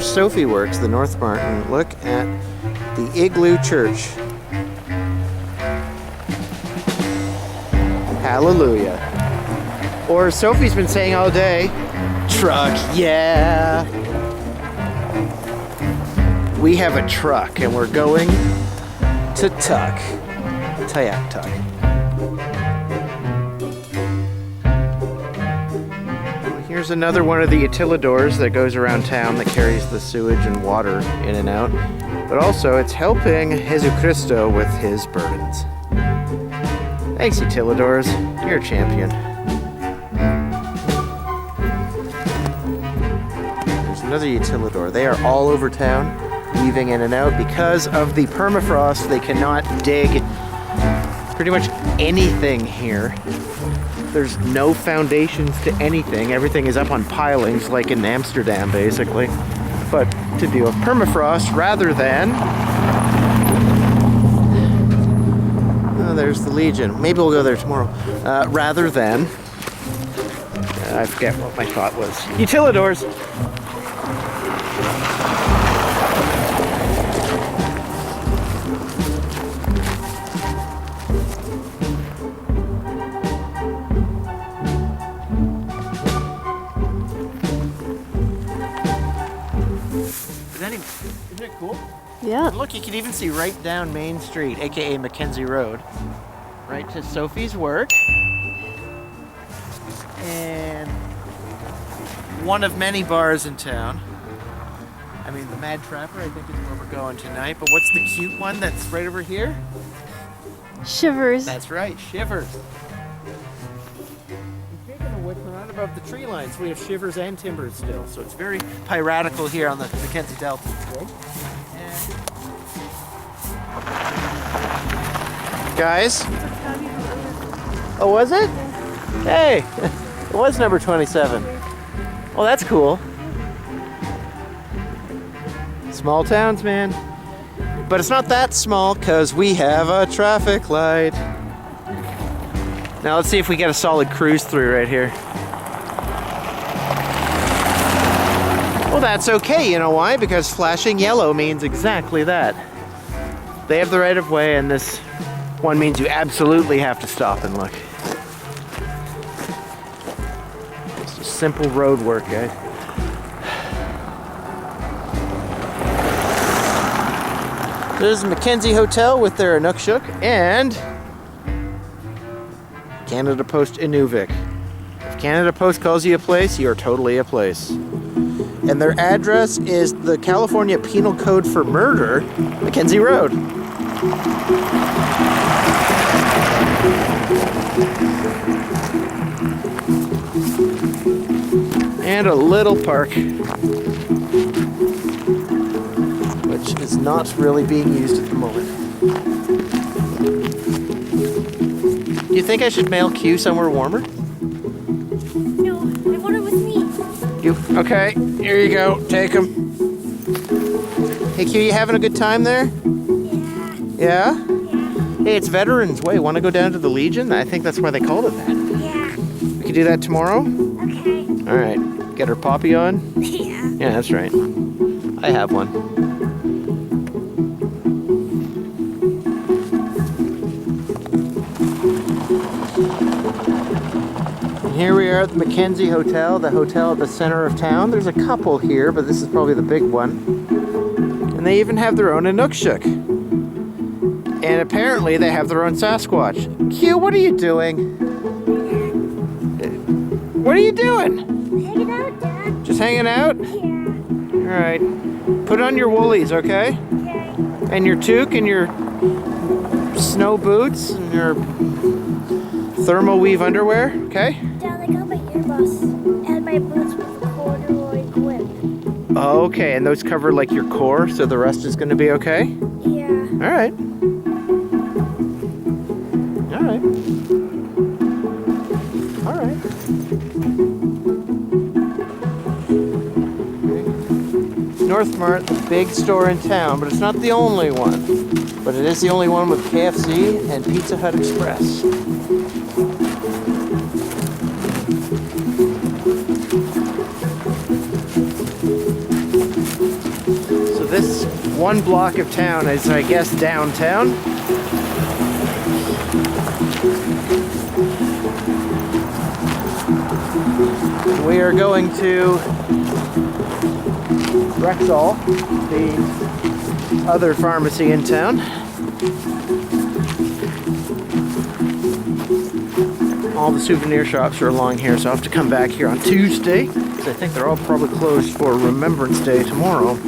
Sophie works, the NorthMart, and look at the Igloo Church. Hallelujah. Or Sophie's been saying all day, truck, yeah. We have a truck and we're going to Tuyaktuk. Here's another one of the utilidors that goes around town that carries the sewage and water in and out. But also it's helping Jesucristo with his burdens. Thanks, utilidors. You're a champion. There's another utilidor. They are all over town, weaving in and out. Because of the permafrost, they cannot dig pretty much anything here. There's no foundations to anything. Everything is up on pilings, like in Amsterdam, basically. But to deal with permafrost, rather than... Oh, there's the Legion. Maybe we'll go there tomorrow. Rather than... I forget what my thought was. Utilidors! Isn't it cool? Yeah. And look, you can even see right down Main Street, aka Mackenzie Road, right to Sophie's work. And one of many bars in town. I mean, the Mad Trapper, I think, is where we're going tonight. But what's the cute one that's right over here? Shivers. That's right, Shivers. Speaking of which, we're not above the tree line, so we have Shivers and Timbers still. So it's very piratical here on the Mackenzie Delta. Guys? Oh, was it? Hey, it was number 27. Well, that's cool. Small towns, man. But it's not that small because we have a traffic light. Now let's see if we get a solid cruise through right here. Well, that's okay. You know why? Because flashing yellow means exactly that. They have the right of way, and this one means you absolutely have to stop and look. It's just simple road work, guys. There's Mackenzie Hotel with their inukshuk and Canada Post Inuvik. If Canada Post calls you a place, you are totally a place. And their address is the California Penal Code for Murder, Mackenzie Road. And a little park, which is not really being used at the moment. Do you think I should mail Q somewhere warmer? No, I want it with me. Okay, here you go. Take them. Hey Q, you having a good time there? Yeah. Yeah? Hey, it's Veterans Way. Want to go down to the Legion? I think that's why they called it that. Yeah. We can do that tomorrow? Okay. All right. Get her poppy on? Yeah. Yeah, that's right. I have one. And here we are at the Mackenzie Hotel, the hotel at the center of town. There's a couple here, but this is probably the big one. And they even have their own inukshuk. And apparently they have their own Sasquatch. Q, what are you doing? What are you doing? Hanging out, Dad. Just hanging out? Yeah. All right. Put on your woolies, okay? Okay. And your toque and your snow boots and your thermal weave underwear, okay? Dad, I got my earbuds and my boots with a corduroy grip. Okay, and those cover like your core, so the rest is going to be okay? Yeah. All right. All right. All right. NorthMart, the big store in town, but it's not the only one. But it is the only one with KFC and Pizza Hut Express. one block of town is, I guess, downtown. We are going to Rexall, the other pharmacy in town. All the souvenir shops are along here, so I'll have to come back here on Tuesday, because I think they're all probably closed for Remembrance Day tomorrow.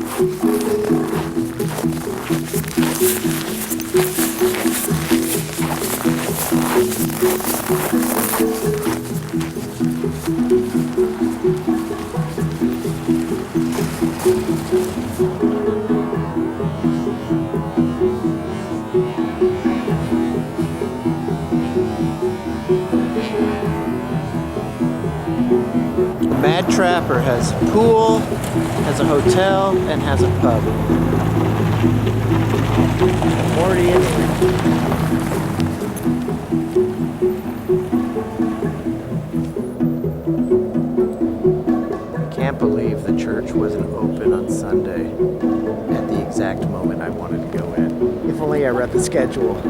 Mad Trapper has a pool, has a hotel, and has a pub. Morty is I can't believe the church wasn't open on Sunday at the exact moment I wanted to go in. If only I read the schedule.